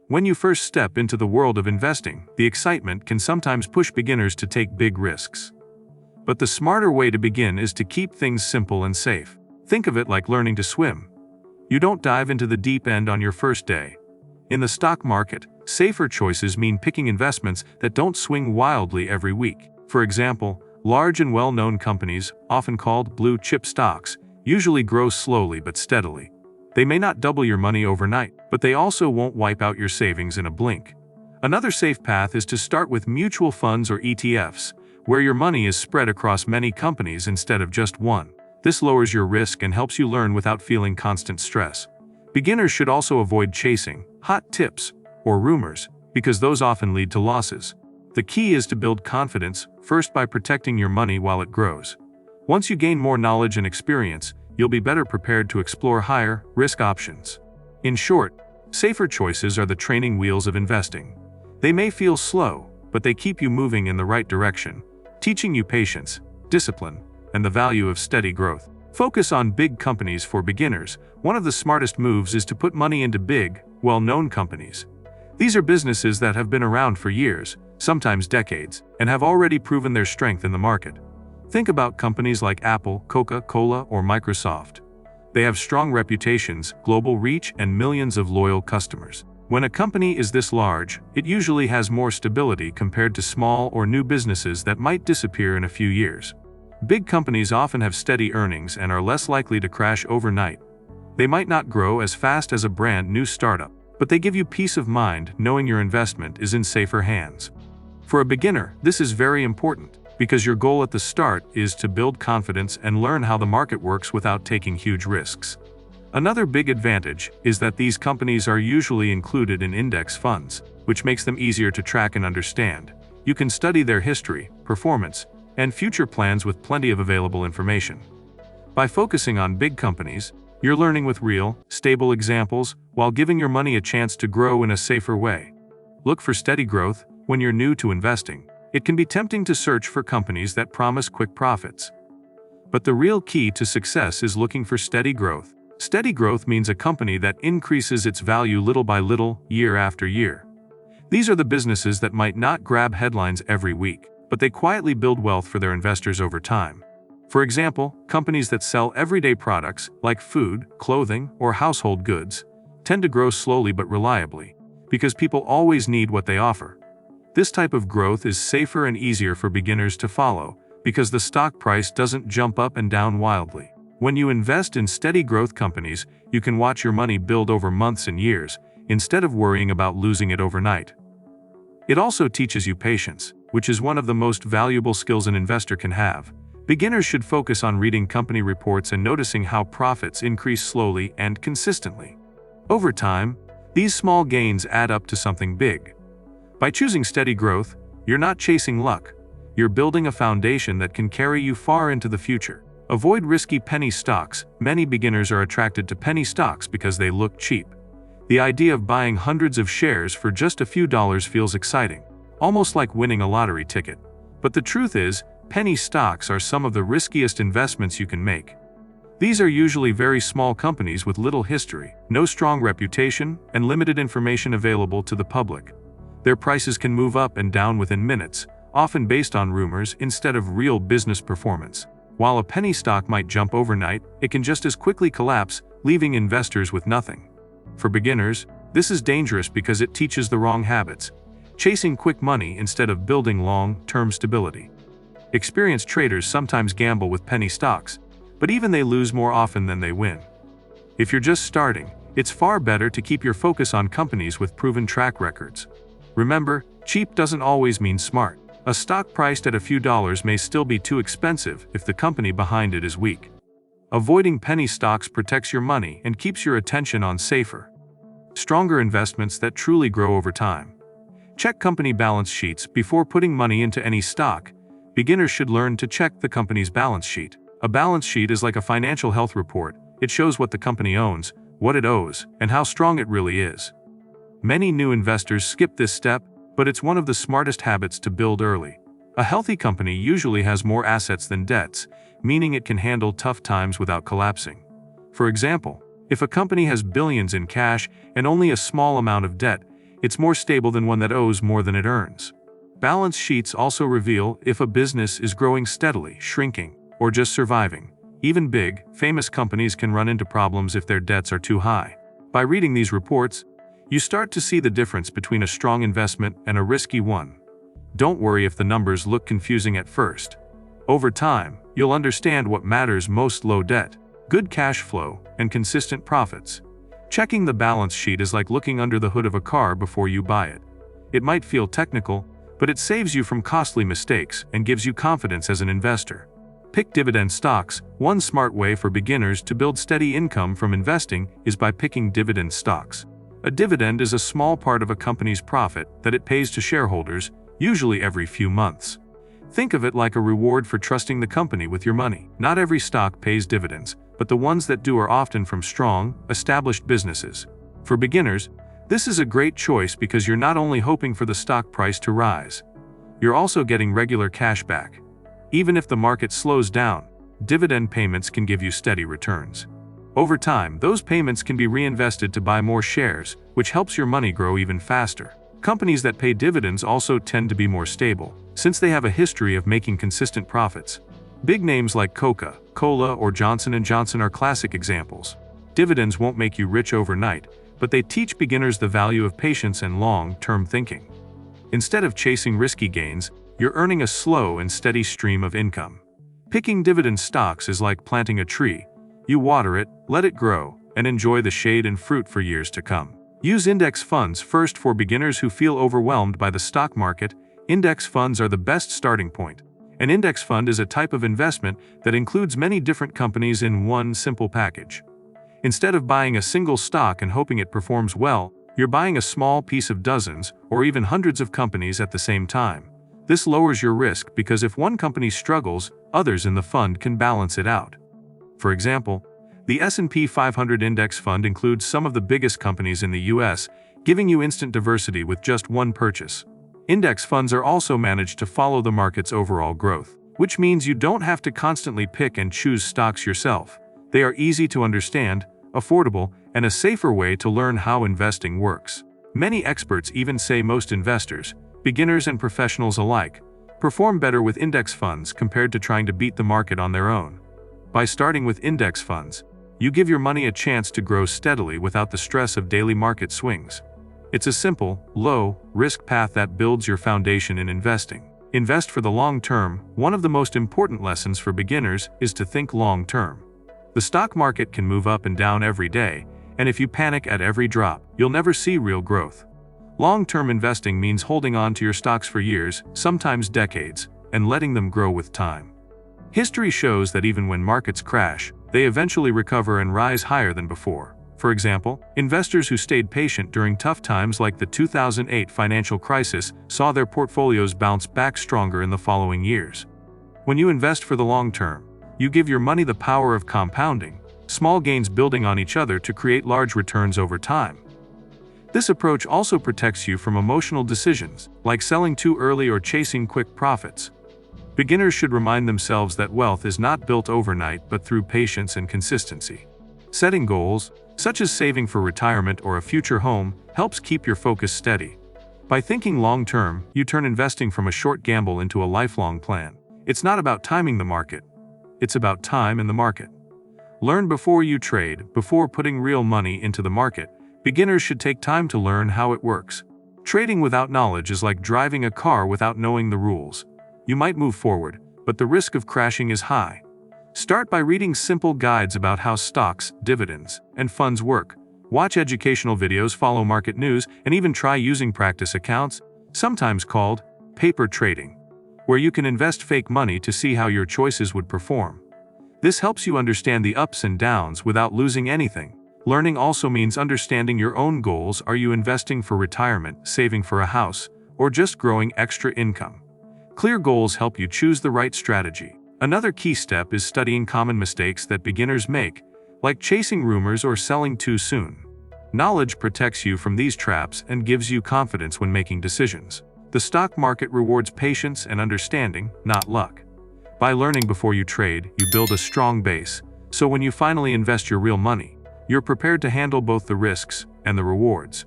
When you first step into the world of investing, the excitement can sometimes push beginners to take big risks. But the smarter way to begin is to keep things simple and safe. Think of it like learning to swim. You don't dive into the deep end on your first day. In the stock market, safer choices mean picking investments that don't swing wildly every week. For example, large and well-known companies, often called blue-chip stocks, usually grow slowly but steadily. They may not double your money overnight, but they also won't wipe out your savings in a blink. Another safe path is to start with mutual funds or ETFs, where your money is spread across many companies instead of just one. This lowers your risk and helps you learn without feeling constant stress. Beginners should also avoid chasing hot tips or rumors, because those often lead to losses. The key is to build confidence, first by protecting your money while it grows. Once you gain more knowledge and experience, you'll be better prepared to explore higher risk options. In short, safer choices are the training wheels of investing. They may feel slow, but they keep you moving in the right direction, teaching you patience, discipline, and the value of steady growth. Focus on big companies for beginners. One of the smartest moves is to put money into big, well-known companies. These are businesses that have been around for years, sometimes decades, and have already proven their strength in the market. Think about companies like Apple, Coca-Cola, or Microsoft. They have strong reputations, global reach, and millions of loyal customers. When a company is this large, it usually has more stability compared to small or new businesses that might disappear in a few years. Big companies often have steady earnings and are less likely to crash overnight. They might not grow as fast as a brand new startup, but they give you peace of mind knowing your investment is in safer hands. For a beginner, this is very important, because your goal at the start is to build confidence and learn how the market works without taking huge risks. Another big advantage is that these companies are usually included in index funds, which makes them easier to track and understand. You can study their history, performance, and future plans with plenty of available information. By focusing on big companies, you're learning with real, stable examples while giving your money a chance to grow in a safer way. Look for steady growth when you're new to investing. It can be tempting to search for companies that promise quick profits. But the real key to success is looking for steady growth. Steady growth means a company that increases its value little by little, year after year. These are the businesses that might not grab headlines every week, but they quietly build wealth for their investors over time. For example, companies that sell everyday products, like food, clothing, or household goods, tend to grow slowly but reliably, because people always need what they offer. This type of growth is safer and easier for beginners to follow, because the stock price doesn't jump up and down wildly. When you invest in steady growth companies, you can watch your money build over months and years, instead of worrying about losing it overnight. It also teaches you patience, which is one of the most valuable skills an investor can have. Beginners should focus on reading company reports and noticing how profits increase slowly and consistently. Over time, these small gains add up to something big. By choosing steady growth, you're not chasing luck. You're building a foundation that can carry you far into the future. Avoid risky penny stocks. Many beginners are attracted to penny stocks because they look cheap. The idea of buying hundreds of shares for just a few dollars feels exciting, almost like winning a lottery ticket. But the truth is, penny stocks are some of the riskiest investments you can make. These are usually very small companies with little history, no strong reputation, and limited information available to the public. Their prices can move up and down within minutes, often based on rumors instead of real business performance. While a penny stock might jump overnight, it can just as quickly collapse, leaving investors with nothing. For beginners, this is dangerous because it teaches the wrong habits, chasing quick money instead of building long-term stability. Experienced traders sometimes gamble with penny stocks, but even they lose more often than they win. If you're just starting, it's far better to keep your focus on companies with proven track records. Remember, cheap doesn't always mean smart. A stock priced at a few dollars may still be too expensive if the company behind it is weak. Avoiding penny stocks protects your money and keeps your attention on safer, stronger investments that truly grow over time. Check company balance sheets before putting money into any stock. Beginners should learn to check the company's balance sheet. A balance sheet is like a financial health report. It shows what the company owns, what it owes, and how strong it really is. Many new investors skip this step, but it's one of the smartest habits to build early. A healthy company usually has more assets than debts, meaning it can handle tough times without collapsing. For example, if a company has billions in cash and only a small amount of debt, It's more stable than one that owes more than it earns. Balance sheets also reveal if a business is growing steadily, shrinking, or just surviving. Even big, famous companies can run into problems if their debts are too high. By reading these reports, you start to see the difference between a strong investment and a risky one. Don't worry if the numbers look confusing at first. Over time, you'll understand what matters most: low debt, good cash flow, and consistent profits. Checking the balance sheet is like looking under the hood of a car before you buy it. It might feel technical, but it saves you from costly mistakes and gives you confidence as an investor. Pick dividend stocks. One smart way for beginners to build steady income from investing is by picking dividend stocks. A dividend is a small part of a company's profit that it pays to shareholders, usually every few months. Think of it like a reward for trusting the company with your money. Not every stock pays dividends, but the ones that do are often from strong, established businesses. For beginners, this is a great choice because you're not only hoping for the stock price to rise, you're also getting regular cash back. Even if the market slows down, dividend payments can give you steady returns. Over time, those payments can be reinvested to buy more shares, which helps your money grow even faster. Companies that pay dividends also tend to be more stable, since they have a history of making consistent profits. Big names like Coca-Cola or Johnson & Johnson are classic examples. Dividends won't make you rich overnight, but they teach beginners the value of patience and long-term thinking. Instead of chasing risky gains, you're earning a slow and steady stream of income. Picking dividend stocks is like planting a tree. You water it, let it grow, and enjoy the shade and fruit for years to come. Use index funds first. For beginners who feel overwhelmed by the stock market, index funds are the best starting point. An index fund is a type of investment that includes many different companies in one simple package. Instead of buying a single stock and hoping it performs well, you're buying a small piece of dozens or even hundreds of companies at the same time. This lowers your risk because if one company struggles, others in the fund can balance it out. For example, the S&P 500 index fund includes some of the biggest companies in the US, giving you instant diversity with just one purchase. Index funds are also managed to follow the market's overall growth, which means you don't have to constantly pick and choose stocks yourself. They are easy to understand, affordable, and a safer way to learn how investing works. Many experts even say most investors, beginners and professionals alike, perform better with index funds compared to trying to beat the market on their own. By starting with index funds, you give your money a chance to grow steadily without the stress of daily market swings. It's a simple, low-risk path that builds your foundation in investing. Invest for the long term. One of the most important lessons for beginners is to think long term. The stock market can move up and down every day, and if you panic at every drop, you'll never see real growth. Long-term investing means holding on to your stocks for years, sometimes decades, and letting them grow with time. History shows that even when markets crash, they eventually recover and rise higher than before. For example, investors who stayed patient during tough times like the 2008 financial crisis saw their portfolios bounce back stronger in the following years. When you invest for the long term, you give your money the power of compounding, small gains building on each other to create large returns over time. This approach also protects you from emotional decisions, like selling too early or chasing quick profits. Beginners should remind themselves that wealth is not built overnight but through patience and consistency. Setting goals, such as saving for retirement or a future home, helps keep your focus steady. By thinking long-term, you turn investing from a short gamble into a lifelong plan. It's not about timing the market. It's about time in the market. Learn before you trade. Before putting real money into the market, beginners should take time to learn how it works. Trading without knowledge is like driving a car without knowing the rules. You might move forward, but the risk of crashing is high. Start by reading simple guides about how stocks, dividends, and funds work. Watch educational videos, follow market news, and even try using practice accounts, sometimes called paper trading, where you can invest fake money to see how your choices would perform. This helps you understand the ups and downs without losing anything. Learning also means understanding your own goals. Are you investing for retirement, saving for a house, or just growing extra income? Clear goals help you choose the right strategy. Another key step is studying common mistakes that beginners make, like chasing rumors or selling too soon. Knowledge protects you from these traps and gives you confidence when making decisions. The stock market rewards patience and understanding, not luck. By learning before you trade, you build a strong base, so when you finally invest your real money, you're prepared to handle both the risks and the rewards.